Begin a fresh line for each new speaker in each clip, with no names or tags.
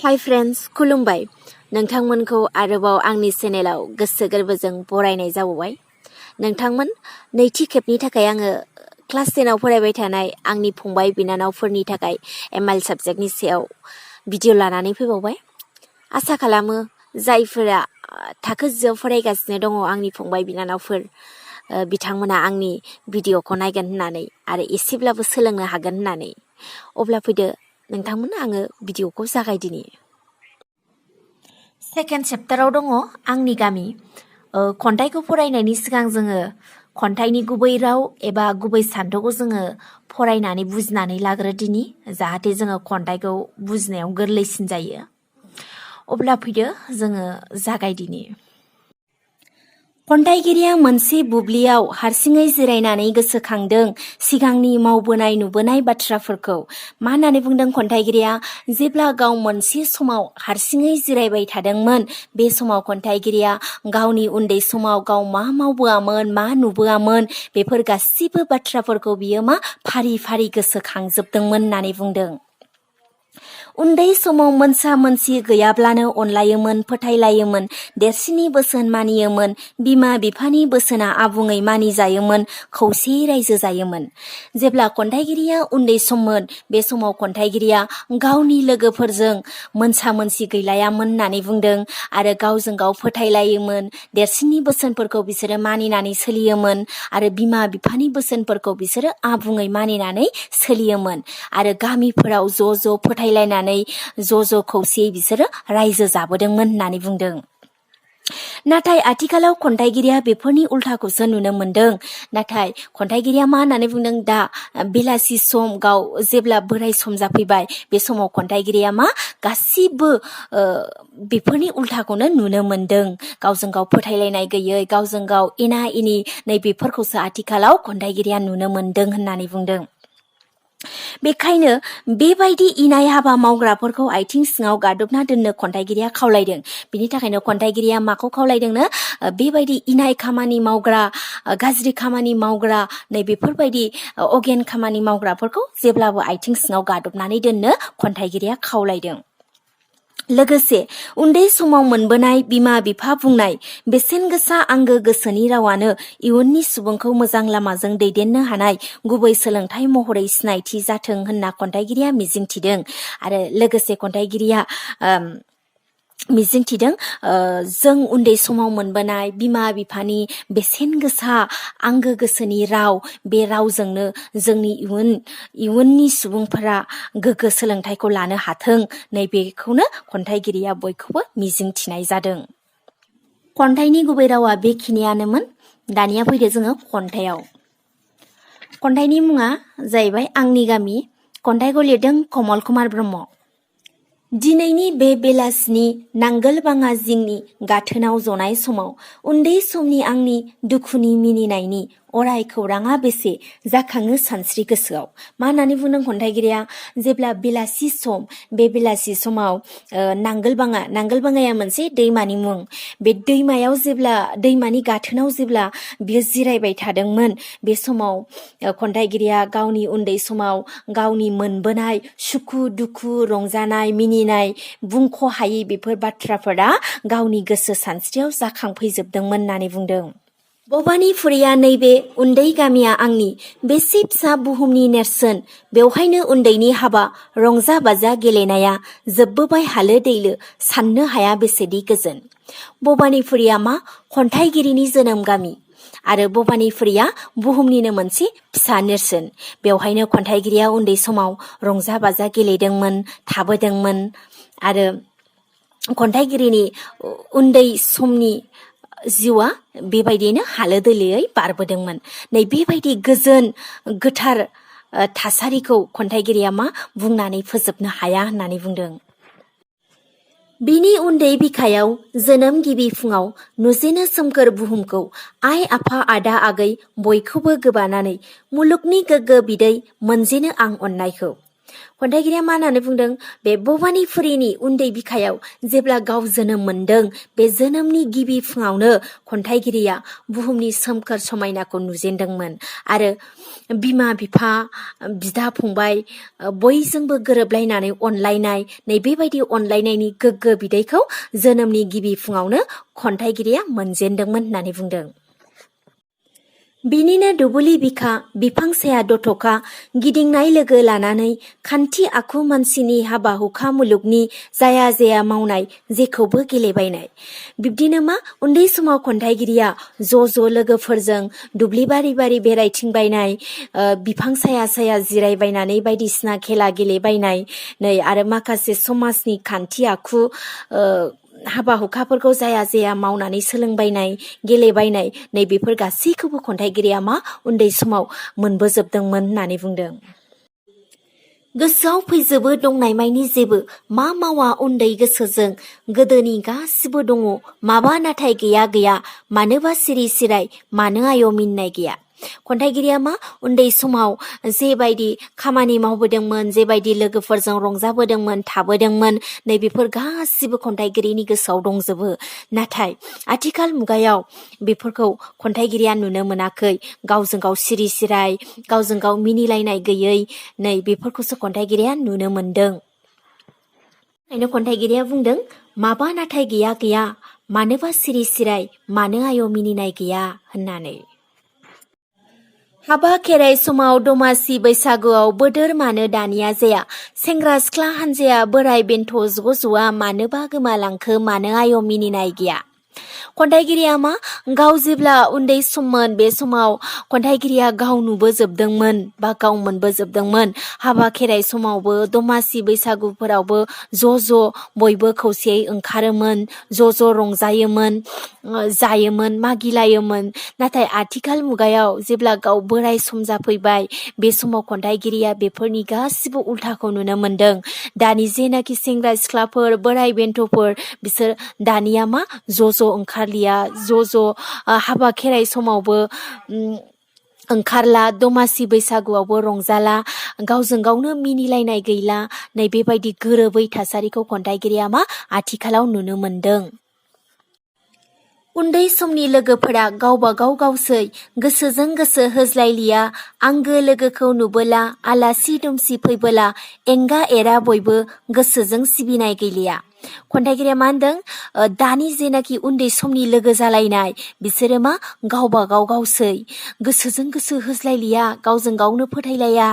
हाय फ्रेन्ड्स खुलुमबाय नोंथांमोनखौ आरोबाव आंनि चेनेलाव गोसो गोरबोजों बरायनाय जाबावबाय नोंथांमोन नैथि खेबनि थाखाय आङो क्लास 10 आव फरायबाय थानाय आंनि फंबाय बिनानावफोरनि थाखाय एमआइएल साबजेक्टनि सायाव भिडिअ लानानै फैबावबाय आसा खालामो जायफोरा थाखो 10 आव फरायगासिनो दङ आंनि फंबाय बिनानावफोर बिथांमोना आंनि भिडिअखौ नायगोन होननानै आरो एसेब्लाबो सोलोंनो हागोन होननानै अब्ला फैदो नोंथांमोन आङो भिडिअखौ जागायदिनि सेकेन्ड चेप्टाराव दङ आंनि गामि खन्थाइखौ फरायनायनि सिगां जोङो खन्थाइनि गुबै राव एबा गुबै सान्थौखौ जोङो फरायनानै बुजिनानै लाग्रोदिनि जाहाथे जोङो खन्थाइखौ बुजिनायाव गोरलैसिन जायो अब्ला फैदो जोङो जागायदिनि खन्थाइगिरिया मोनसे बुब्लियाव हारसिङै जिरायनानै गोसोखांदों सिगांनि मावबोनाय नुबोनाय बाथ्राफोरखौ मा होननानै बुंदों खन्थाइगिरिया जेब्ला गाव मोनसे समाव हारसिङै जिरायबाय थादोंमोन बे समाव खन्थाइगिरिया गावनि उन्दै समाव गाव मा मावबोआमोन मा नुबोआमोन बेफोर गासिबो बाथ्राफोरखौ बियो मा फारि फारि गोसोखांजोबदोंमोन होननानै बुंदों उन्दै समाव मोनसा मोनसि गैयाब्लानो अनलायोमोन फोथायलायोमोन देरसिननि बोसोन मानियोमोन बिमा बिफानि बोसोना आबुङै मानिजायोमोन खौसेयै रायजो जायोमोन जेब्ला खन्थाइगिरिया उन्दै सममोन बे समाव खन्थाइगिरिया गावनि लोगोफोरजों मोनसा मोनसि गैलायामोन होननानै बुंदों आरो गावजों गाव फोथायलायोमोन देरसिननि बोसोनफोरखौ बिसोरो मानिनानै सोलियोमोन आरो बिमा बिफानि बोसोनफोरखौ बिसोरो आबुङै मानिनानै सोलियोमोन आरो गामिफोराव ज' फोथायलायनानै ज' खौसेयै बिसोरो रायजो जाबोदोंमोन होननानै बुंदों नाथाय आथिखालाव खन्थाइगिरिया बेफोरनि उल्थाखौसो नुनो मोनदों नाथाय खन्थाइगिरिया मा होननानै बुंदों दा बेलासि सम गाव जेब्ला बोराय सम जाफैबाय बे समाव खन्थाइगिरिया मा गासिबो बेफोरनि उल्थाखौनो नुनो मोनदों गावजों गाव फोथायलायनाय गैयै गावजों गाव एना एनि नैबेफोरखौसो आथिखालाव खन्थाइगिरिया नुनो मोनदों होननानै बुंदों बेखायनो बेबायदि इनाय हाबा मावग्राफोरखौ आथिं सिङाव गादबना दोननो खन्थाइगिरिया खावलायदों बिनि थाखायनो खन्थाइगिरिया माखौ खावलायदोंनो बेबायदि इनाय खामानि मावग्रा गाज्रि खामानि मावग्रा नैबेफोरबायदि अगेन खामानि मावग्राफोरखौ जेब्लाबो आथिं सिङाव गादबनानै दोननो खन्थाइगिरिया खावलायदों लोगोसे उन्दै समाव मोनबोनाय बिमा बिफा बुंनाय बेसेन गोसा आंगो गोसोनि रावानो इयुननि सुबुंखौ मोजां लामाजों दैदेननो हानाय गुबै सोलोंथाइ महरै सिनायथि जाथों होनना खन्थाइगिरिया मिजिंथिदों आरो लोगोसे खन्थाइगिरिया मिजिंथिदों जों उन्दै समाव मोनबोनाय बिमा बिफानि बेसेन गोसा आंगो गोसोनि राव बे रावजोंनो जोंनि इयुननि सुबुंफोरा गोग्गो सोलोंथाइखौ लानो हाथों नैबेखौनो खन्थाइगिरिया बयखौबो मिजिंथिनाय जादों खन्थाइनि गुबै रावा बेखिनियानोमोन दानिया फैदो जोङो खन्थाइनि मुङा जाहैबाय आंनि गामि खन्थाइखौ लिरदों कमल कुमार ब्रह्म दिनैनि बे बेलासिनि नांगोल बाङा जिंनि गाथोनाव जनाय समाव उन्दै समनि आंनि दुखुनि मिनिनायनि अराय खौराङा बेसे जाखाङो सानस्रि गोसोआव मा होननानै बुंदों खन्थाइगिरिया जेब्ला बेलासि सम बे बेलासि समाव नांगोलबाङाया मोनसे दैमानि मुं बे दैमायाव जेब्ला दैमानि गाथोनाव जेब्ला बियो जिरायबाय थादोंमोन बे समाव खन्थाइगिरिया गावनि उन्दै समाव गावनि मोनबोनाय सुखु दुखु रंजानाय मिनिनाय बुंख' हायै बेफोर बाथ्राफोरा गावनि गोसो सानस्रियाव जाखांफैजोबदोंमोन होननानै बुंदों बबानिफुरिया नैबे उन्दै गामिया आंनि बेसे फिसा बुहुमनि नेरसोन बेवहायनो उन्दैनि हाबा रंजा बाजा गेलेनाया जोबबोबाय हालो दैलो साननो हाया बेसेदि गोजोन बबानिफुरिया मा खन्थाइगिरिनि जोनोम गामि आरो बबानिफुरिया बुहुमनिनो मोनसे फिसा नेरसोन बेवहायनो खन्थाइगिरिया उन्दै समाव रंजा बाजा गेलेदोंमोन थाबोदोंमोन आरो खन्थाइगिरिनि उन्दै समनि जिउआ बेबायदिनो हालो दैलोयै बारबोदोंमोन नै बेबायदि गोजोन गोथार थासारिखौ खन्थाइगिरिया मा बुंनानै फोजोबनो हाया होननानै बुंदों बिनि उन्दै बिखायाव जोनोम गिबि फुङाव नुजेनो सोमखोर बुहुमखौ आइ आफा आदा आगै बयखौबो गोबानानै मुलुगनि गोग्गो बिदै मोनजेनो आं अननायखौ खन्थाइगिरिया मा होननानै बुंदों बे भबानिपुरिनि उन्दै बिखायाव जेब्ला गाव जोनोम मोनदों बे जोनोमनि गिबि फुङावनो खन्थाइगिरिया बुहुमनि सोमखोर समायनाखौ नुजेनदोंमोन आरो बिमा बिफा बिदा फंबाय बयजोंबो गोरोबलायनानै अनलायनाय नै बेबायदि अनलायनायनि गोग्गो बिदैखौ जोनोमनि गिबि फुङावनो खन्थाइगिरिया मोनजेनदोंमोन होननानै बुंदों। बिनिनो दुबुलि बिखा बिफां साया दथ'खा गिदिंनाय लोगो लानानै खान्थि आखु मानसिनि हाबा हुखा मुलुगनि जाया जाया मावनाय जेखौबो गेलेबायनाय। बिब्दिनो मा उन्दै समाव खन्थाइगिरिया ज' लोगोफोरजों दुब्लि बारि बारि बेरायथिंबायनाय बिफां साया साया जिरायबायनानै बायदिसिना खेला गेलेबायनाय नै आरो माखासे समाजनि खान्थि आखु हाबा हुखाफोरखौ जाया जाया मावनानै सोलोंबायनाय गेलेबायनाय नै बेफोर गासैखौबो खन्थाइगिरिया मा उन्दै समाव मोनबोजोबदोंमोन होननानै बुंदों। गोसोआव फैजोबो दंनायमायनि जेबो मा मावा उन्दै गोसोजों गोदोनि गासिबो दङ माबा नाथाय गैया गैया मानोबा सिरि सिराय मानो आय' मिन्नाय गैया। खन्थाइगिरिया मा उन्दै समाव जेबायदि खामानि मावबोदोंमोन जेबायदि लोगोफोरजों रंजाबोदोंमोन थाबोदोंमोन नै बेफोर गासिबो खन्थाइगिरिनि गोसोआव दंजोबो। नाथाय आथिखाल मुगायाव बेफोरखौ खन्थाइगिरिया नुनो मोनाखै। गावजों गाव सिरि सिराय गावजों गाव मिनिलायनाय गैयै नै बेफोरखौसो खन्थाइगिरिया नुनो मोनदों। ओंखायनो खन्थाइगिरिया बुंदों माबा नाथाय गैया गैया मानोबा सिरि सिराय मानो आय' मिनिनाय गैया होननानै। हाबा खेराइ समाव दमासि बैसागुआव बोदोर मानो दानिया जाया सेंग्रा सिख्ला हान्जाया बोराय बेन्थ' ज' ज'आ मानोबा गोमालांखो मानो आय' मिनिनाय गैया। खन्थाइगिरिया मा गाव जेब्ला उन्दै सममोन बे समाव खन्थाइगिरिया गाव नुबोजोबदोंमोन बा गाव मोनबोजोबदोंमोन। हाबा खेराइ समावबो दमासि बैसागुफोरावबो ज' बयबो खौसेयै ओंखारोमोन ज' रंजायोमोन जायोमोन मागिलायोमोन। नाथाय आथिखाल मुगायाव जेब्ला गाव बोराय सम जाफैबाय बे समाव खन्थाइगिरिया बेफोरनि गासिबो उल्थाखौ नुनो मोनदों। दानि जेनाखि सेंग्रा सिख्लाफोर बोराय बेन्थ'फोर बिसोर दानिया मा ज' ओंखारलिया ज' हाबा खेराइ समावबो ओंखारला दमासि बैसागुआवबो रंजाला गावजों गावनो मिनिलायनाय गैला नै बेबायदि गोरोबै थासारिखौ खन्थाइगिरिया मा आथिखालाव नुनो मोनदों। उन्दै समनि लोगोफोरा गावबा गाव गावसै गोसोजों गोसो होज्लायलिया आंगो लोगोखौ नुबोला आलासि दुमसि फैबोला एंगा एरा बयबो गोसोजों सिबिनाय गैलिया। खन्थाइगिरिया मा होनदों दानि जेनाखि उन्दै समनि लोगो जालायनाय बिसोरो मा गावबा गाव गावसै गोसोजों गोसो होज्लायलिया गावजों गावनो फोथायलाया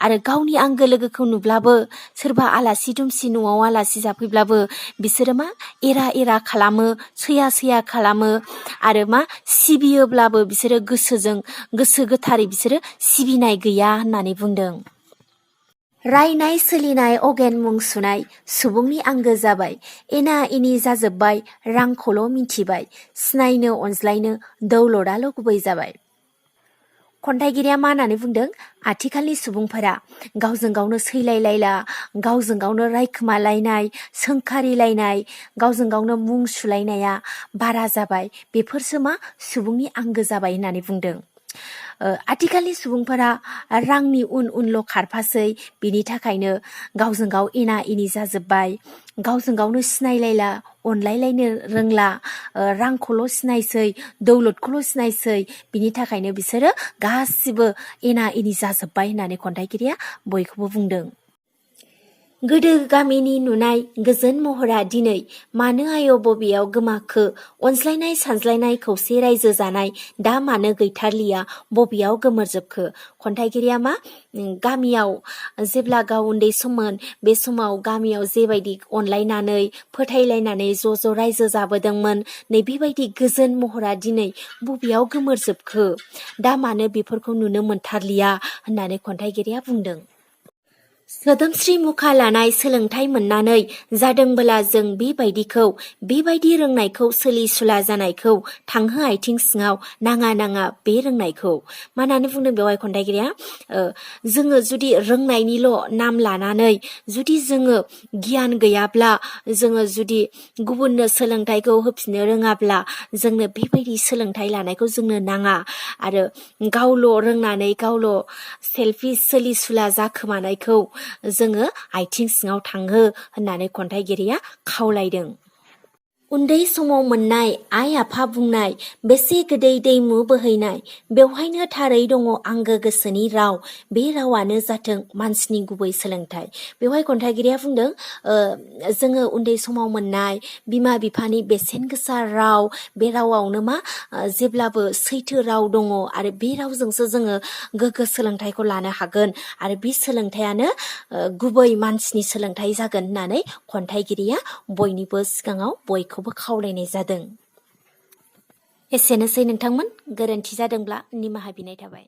आरो गावनि आंगो लोगोखौ नुब्लाबो सोरबा आलासि दुमसि न'आव आलासि जाफैब्लाबो बिसोरो मा एरा खालामो सैया खालामो आरो मा सिबियोब्लाबो बिसोरो गोसो गोथारै बिसोरो सिबिनाय गैया होननानै बुंदों। रायनाय सोलिनाय अगेन मुं सुनाय सुबुंनि आंगो जाबाय एना एनि जाजोब्बाय रांखौल' मिथिबाय सिनायनो अनज्लायनो दौलतआल' गुबै जाबाय। खन्थाइगिरिया मा होननानै बुंदों आथिखालनि सुबुंफोरा गावजों गावनो सैलायलायला गावजों गावनो रायखोमालायनाय सोंखारिलायनाय गावजों गावनो मुं सुलायनाया बारा जाबाय बेफोरसो मा सुबुंनि आंगो जाबाय होननानै बुंदों। आथिखालनि सुबुंफोरा रांनि उनल' खारफासै बिनि थाखायनो गावजों गाव एना एनि जाजोब्बाय गावजों गावनो सिनायलायला अनलायलायनो रोंला रांखौल' सिनायसै दौलतखौल' सिनायसै बिनि थाखायनो बिसोरो गासिबो एना एनि जाजोब्बाय होननानै खन्थाइगिरिया बयखौबो बुंदों। गोदो गामिनि नुनाय गोजोन महरा दिनै मानो आय' बबेयाव गोमाखो अनज्लायनाय सानज्लायनाय खौसे रायजो जानाय दा मानो गैथारलिया बबेयाव गोमोरजोबखो। खन्थाइगिरिया मा गामियाव जेब्ला गाव उन्दै सममोन बे समाव गामियाव जेबायदि अनलायनानै फोथायलायनानै ज' रायजो जाबोदोंमोन नै बेबायदि गोजोन महरा दिनै बबेयाव गोमोरजोबखो दा मानो बेफोरखौ नुनो मोनथारलिया होननानै खन्थाइगिरिया बुंदों। सोदोमस्रि मुखा लानाय सोलोंथाइ मोननानै जादोंबोला जों बेबायदि रोंनायखौ सोलिसुला जानायखौ थांहो आथिं सिङाव नाङा बे रोंनायखौ मा होननानै बुंदों बेवहाय खन्थाइगिरिया जोङो जुदि रोंनायनिल' नाम लानानै जुदि जोङो गियान गैयाब्ला जोङो जुदि गुबुननो सोलोंथाइखौ होफिननो रोङाब्ला जोंनो बेबायदि सोलोंथाइ लानायखौ जोंनो नाङा आरो गावल' रोंनानै गावल' सेल्फिस सोलिसुला जाखोमानायखौ जोङो आथिं सिङाव थाङो होननानै खन्थाइगिरिया खावलायदों। उन्दै समाव मोननाय आइ आफा बुंनाय बेसे गोदै दैमु बोहैनाय, बेवहायनो थारै दङ आंगो गोसोनि राव, बे रावानो जाथों मानसिनि गुबै सोलोंथाइ। बेवहाय खन्थाइगिरिया बुंदों जोङो उन्दै समाव मोननाय बिमा बिफानि बेसेन गोसा राव, बे रावावनो जेब्लाबो सैथो राव दङ आरो बे रावजोंसो जोङो गोग्गो सोलोंथाइखौ लानो हागोन आरो बे सोलोंथाइयानो गुबै मानसिनि सोलोंथाइ जागोन होननानै खन्थाइगिरिया बयनिबो सिगाङाव बयखौबो खावलायनाय जादों। एसेनोसै नोंथांमोन, गोरोन्थि जादोंब्ला निमाहा बिनाय थाबाय।